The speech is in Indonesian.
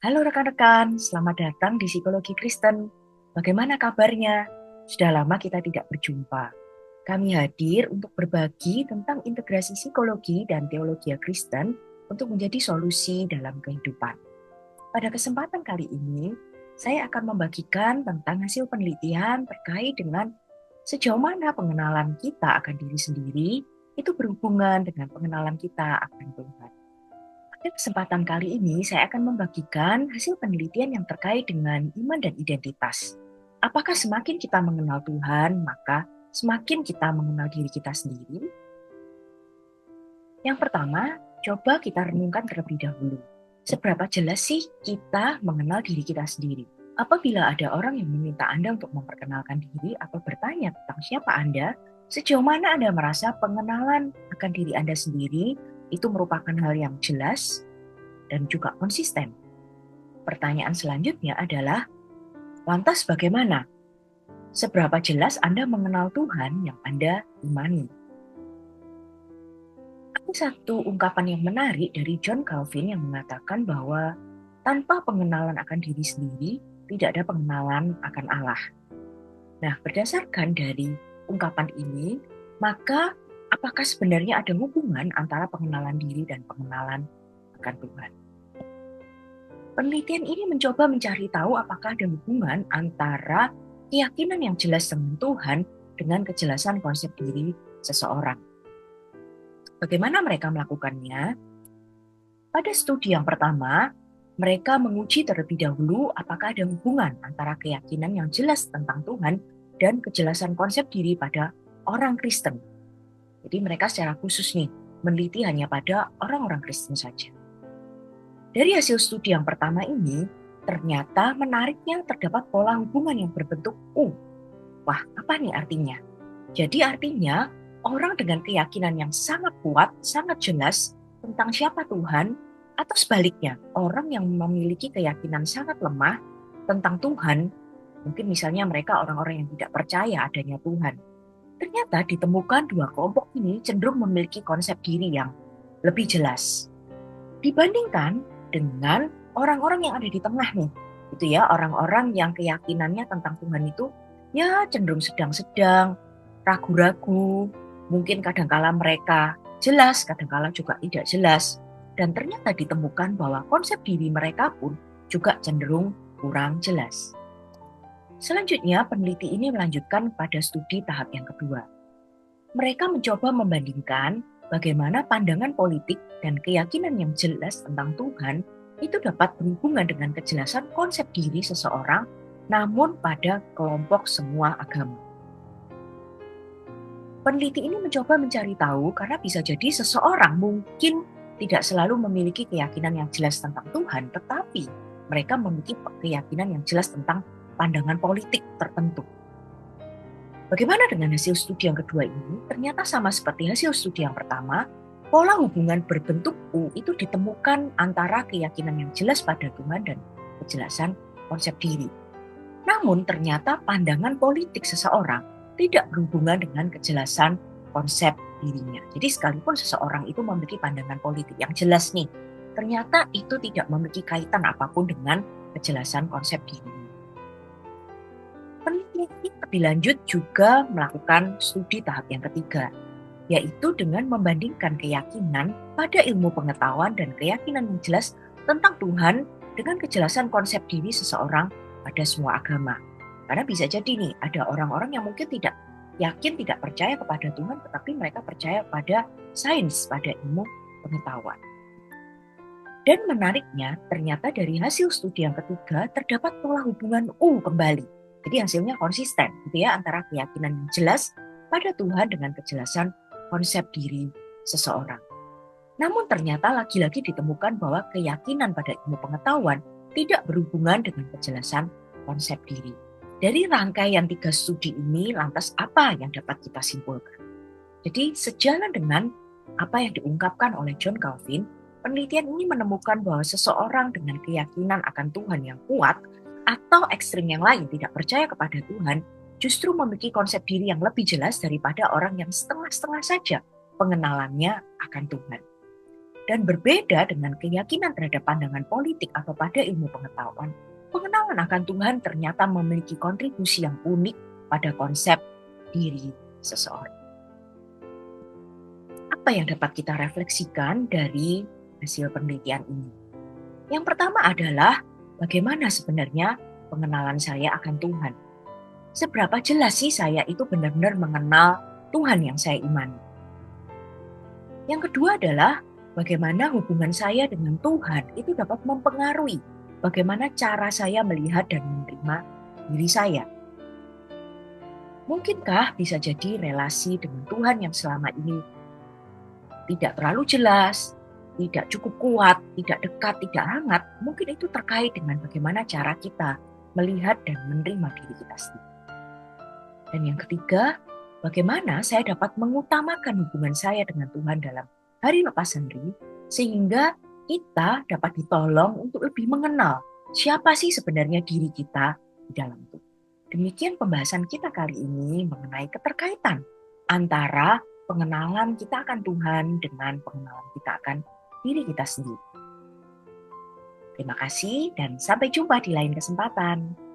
Halo rekan-rekan, selamat datang di Psikologi Kristen. Bagaimana kabarnya? Sudah lama kita tidak berjumpa. Kami hadir untuk berbagi tentang integrasi psikologi dan teologi Kristen untuk menjadi solusi dalam kehidupan. Pada kesempatan kali ini, saya akan membagikan tentang hasil penelitian terkait dengan sejauh mana pengenalan kita akan diri sendiri itu berhubungan dengan pengenalan kita akan Tuhan. Pada kesempatan kali ini, saya akan membagikan hasil penelitian yang terkait dengan iman dan identitas. Apakah semakin kita mengenal Tuhan, maka semakin kita mengenal diri kita sendiri? Yang pertama, coba kita renungkan terlebih dahulu. Seberapa jelas sih kita mengenal diri kita sendiri? Apabila ada orang yang meminta Anda untuk memperkenalkan diri atau bertanya tentang siapa Anda, sejauh mana Anda merasa pengenalan akan diri Anda sendiri itu merupakan hal yang jelas dan juga konsisten. Pertanyaan selanjutnya adalah, lantas bagaimana? Seberapa jelas Anda mengenal Tuhan yang Anda imani? Ada satu ungkapan yang menarik dari John Calvin yang mengatakan bahwa tanpa pengenalan akan diri sendiri, tidak ada pengenalan akan Allah. Nah, berdasarkan dari ungkapan ini, maka apakah sebenarnya ada hubungan antara pengenalan diri dan pengenalan akan Tuhan? Penelitian ini mencoba mencari tahu apakah ada hubungan antara keyakinan yang jelas dengan Tuhan dengan kejelasan konsep diri seseorang. Bagaimana mereka melakukannya? Pada studi yang pertama, mereka menguji terlebih dahulu apakah ada hubungan antara keyakinan yang jelas tentang Tuhan dan kejelasan konsep diri pada orang Kristen. Jadi mereka secara khusus nih, meneliti hanya pada orang-orang Kristen saja. Dari hasil studi yang pertama ini, ternyata menariknya terdapat pola hubungan yang berbentuk U. Wah, apa nih artinya? Jadi artinya, orang dengan keyakinan yang sangat kuat, sangat jelas tentang siapa Tuhan, atau sebaliknya, orang yang memiliki keyakinan sangat lemah tentang Tuhan, mungkin misalnya mereka orang-orang yang tidak percaya adanya Tuhan. Ternyata ditemukan dua kelompok ini cenderung memiliki konsep diri yang lebih jelas. Dibandingkan dengan orang-orang yang ada di tengah nih, gitu ya, orang-orang yang keyakinannya tentang Tuhan itu ya cenderung sedang-sedang, ragu-ragu, mungkin kadangkala mereka jelas, kadangkala juga tidak jelas, dan ternyata ditemukan bahwa konsep diri mereka pun juga cenderung kurang jelas. Selanjutnya, peneliti ini melanjutkan pada studi tahap yang kedua. Mereka mencoba membandingkan bagaimana pandangan politik dan keyakinan yang jelas tentang Tuhan itu dapat berhubungan dengan kejelasan konsep diri seseorang, namun pada kelompok semua agama. Peneliti ini mencoba mencari tahu karena bisa jadi seseorang mungkin tidak selalu memiliki keyakinan yang jelas tentang Tuhan, tetapi mereka memiliki keyakinan yang jelas tentang pandangan politik tertentu. Bagaimana dengan hasil studi yang kedua ini? Ternyata sama seperti hasil studi yang pertama, pola hubungan berbentuk U itu ditemukan antara keyakinan yang jelas pada Tuhan dan kejelasan konsep diri. Namun ternyata pandangan politik seseorang tidak berhubungan dengan kejelasan konsep dirinya. Jadi sekalipun seseorang itu memiliki pandangan politik yang jelas nih, ternyata itu tidak memiliki kaitan apapun dengan kejelasan konsep dirinya. Penelitian ini lebih lanjut juga melakukan studi tahap yang ketiga, yaitu dengan membandingkan keyakinan pada ilmu pengetahuan dan keyakinan yang jelas tentang Tuhan dengan kejelasan konsep diri seseorang pada semua agama. Karena bisa jadi nih, ada orang-orang yang mungkin tidak yakin, tidak percaya kepada Tuhan, tetapi mereka percaya pada sains, pada ilmu pengetahuan. Dan menariknya, ternyata dari hasil studi yang ketiga terdapat pola hubungan U kembali. Jadi hasilnya konsisten gitu ya, antara keyakinan yang jelas pada Tuhan dengan kejelasan konsep diri seseorang. Namun ternyata lagi-lagi ditemukan bahwa keyakinan pada ilmu pengetahuan tidak berhubungan dengan kejelasan konsep diri. Dari rangkaian 3 studi ini, lantas apa yang dapat kita simpulkan? Jadi sejalan dengan apa yang diungkapkan oleh John Calvin, penelitian ini menemukan bahwa seseorang dengan keyakinan akan Tuhan yang kuat atau ekstrim yang lain tidak percaya kepada Tuhan justru memiliki konsep diri yang lebih jelas daripada orang yang setengah-setengah saja pengenalannya akan Tuhan. Dan berbeda dengan keyakinan terhadap pandangan politik atau pada ilmu pengetahuan, pengenalan akan Tuhan ternyata memiliki kontribusi yang unik pada konsep diri seseorang. Apa yang dapat kita refleksikan dari hasil penelitian ini? Yang pertama adalah bagaimana sebenarnya pengenalan saya akan Tuhan. Seberapa jelas sih saya itu benar-benar mengenal Tuhan yang saya imani. Yang kedua adalah bagaimana hubungan saya dengan Tuhan itu dapat mempengaruhi bagaimana cara saya melihat dan menerima diri saya. Mungkinkah bisa jadi relasi dengan Tuhan yang selama ini tidak terlalu jelas, tidak cukup kuat, tidak dekat, tidak hangat, mungkin itu terkait dengan bagaimana cara kita melihat dan menerima diri kita sendiri. Dan yang ketiga, bagaimana saya dapat mengutamakan hubungan saya dengan Tuhan dalam hari lepas hari, sehingga kita dapat ditolong untuk lebih mengenal siapa sih sebenarnya diri kita di dalam Tuhan. Demikian pembahasan kita kali ini mengenai keterkaitan antara pengenalan kita akan Tuhan dengan pengenalan kita akan diri kita sendiri. Terima kasih dan sampai jumpa di lain kesempatan.